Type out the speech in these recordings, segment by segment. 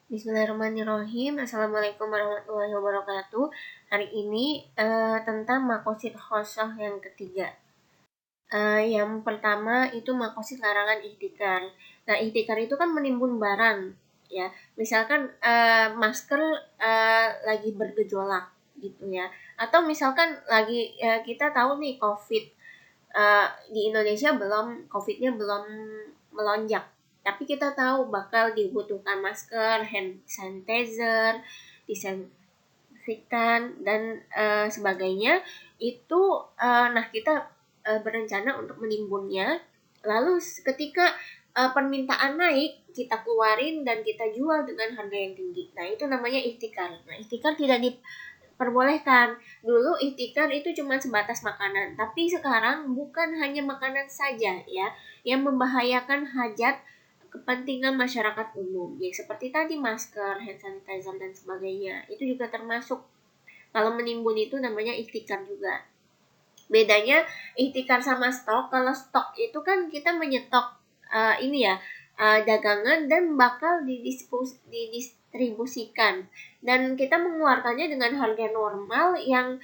Bismillahirrahmanirrahim. Assalamualaikum warahmatullahi wabarakatuh. Hari ini tentang makosid khosoh yang ketiga. Yang pertama itu makosid larangan ihtikar. Nah, ihtikar itu kan menimbun barang, ya. Misalkan masker lagi bergejolak, gitu ya. Atau misalkan lagi kita tahu nih COVID di Indonesia COVID-nya belum melonjak. Tapi kita tahu bakal dibutuhkan masker, hand sanitizer, disinfektan dan sebagainya. Itu nah kita berencana untuk menimbunnya. Lalu ketika permintaan naik, kita keluarin dan kita jual dengan harga yang tinggi. Nah, itu namanya ihtikar. Nah, ihtikar tidak diperbolehkan. Dulu ihtikar itu cuma sebatas makanan, tapi sekarang bukan hanya makanan saja ya, yang membahayakan hajat kepentingan masyarakat umum, ya seperti tadi masker, hand sanitizer dan sebagainya. Itu juga termasuk. Kalau menimbun itu namanya ihtikar juga. Bedanya ihtikar sama stok, kalau stok itu kan kita menyetok dagangan dan bakal didistribusikan, dan kita mengeluarkannya dengan harga normal yang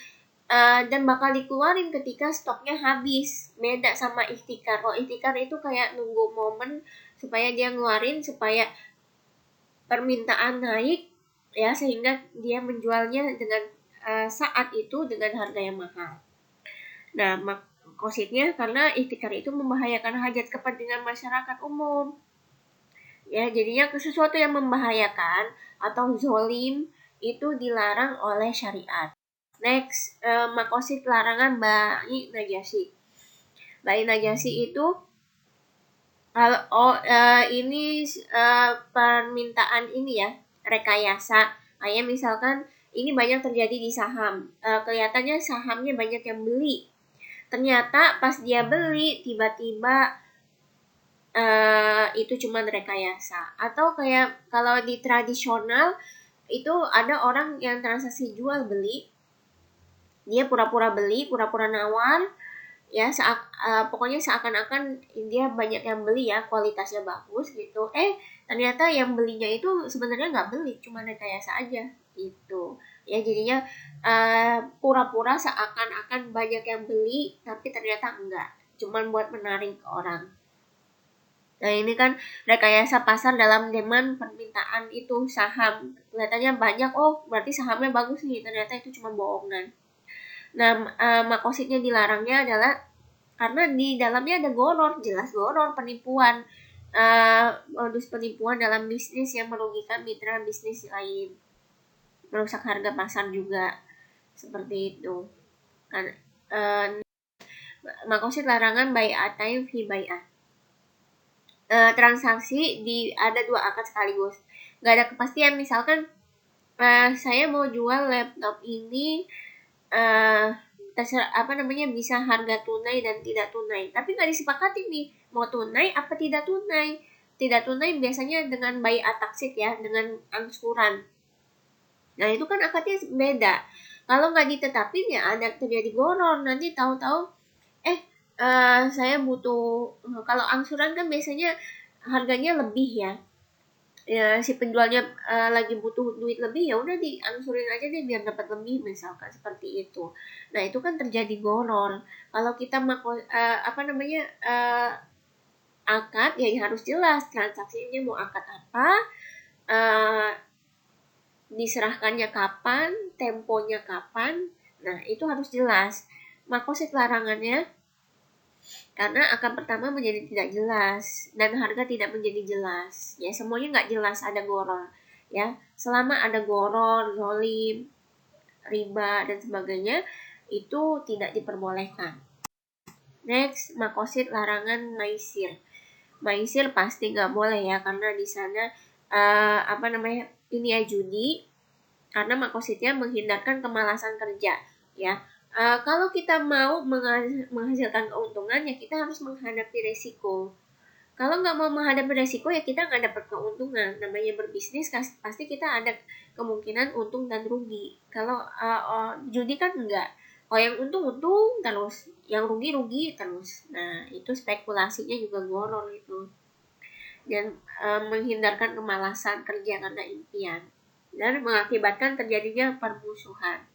dan bakal dikeluarin ketika stoknya habis. Beda sama ihtikar. Kalau ihtikar itu kayak nunggu momen supaya dia ngeluarin, supaya permintaan naik ya, sehingga dia menjualnya dengan saat itu dengan harga yang mahal. Nah, maksudnya karena ihtikar itu membahayakan hajat kepentingan masyarakat umum. Ya, jadinya sesuatu yang membahayakan atau zolim itu dilarang oleh syariat. Next, makosid larangan bayi najasi. Bayi najasi itu ini permintaan ini ya, rekayasa. Kayak misalkan ini banyak terjadi di saham. Kelihatannya sahamnya banyak yang beli. Ternyata pas dia beli tiba-tiba itu cuma rekayasa. Atau kayak kalau di tradisional itu ada orang yang transaksi jual beli, dia pura-pura beli, pura-pura nawar, ya pokoknya seakan-akan dia banyak yang beli ya, kualitasnya bagus gitu. Ternyata yang belinya itu sebenarnya nggak beli, cuma rekayasa aja gitu. Ya jadinya pura-pura seakan-akan banyak yang beli, tapi ternyata enggak, cuman buat menarik orang. Nah, ini kan rekayasa pasar dalam demand permintaan itu saham. Kelihatannya banyak, berarti sahamnya bagus nih, ternyata itu cuma bohongan. Nah, makosidnya dilarangnya adalah karena di dalamnya ada goror, jelas goror, penipuan, modus penipuan dalam bisnis yang merugikan mitra bisnis lain, merusak harga pasar juga, seperti itu. Kan, makosid larangan bai'atain fi bai'ah. Transaksi ada 2 akad sekaligus, nggak ada kepastian. Misalkan saya mau jual laptop ini bisa harga tunai dan tidak tunai, tapi nggak disepakati nih mau tunai apa tidak tunai. Tidak tunai biasanya dengan bai'at taksid ya, dengan angsuran. Nah, itu kan akadnya beda. Kalau nggak ditetapin ya ada terjadi goror, nanti tahu-tahu saya butuh, kalau angsuran kan biasanya harganya lebih ya. Ya, si penjualnya lagi butuh duit lebih, ya udah diangsurin aja deh biar dapat lebih, misalkan seperti itu. Nah, itu kan terjadi goror. Kalau kita akad ya harus jelas transaksinya mau akad apa, diserahkannya kapan, temponya kapan. Nah, itu harus jelas. Makosid larangannya karena akad pertama menjadi tidak jelas dan harga tidak menjadi jelas. Ya, semuanya nggak jelas, ada goror. Ya, selama ada goror, zolim, riba dan sebagainya, itu tidak diperbolehkan. Next, makosid larangan maisir. Maisir pasti nggak boleh ya, karena di sana judi. Karena makosidnya menghindarkan kemalasan kerja. Ya, kalau kita mau menghasilkan keuntungan, ya kita harus menghadapi resiko. Kalau nggak mau menghadapi resiko, ya kita nggak dapat keuntungan. Namanya berbisnis pasti kita ada kemungkinan untung dan rugi. Kalau judi kan enggak. Kalau yang untung terus, yang rugi terus. Nah, itu spekulasinya juga goror itu. dan menghindarkan kemalasan kerja karena impian dan mengakibatkan terjadinya permusuhan.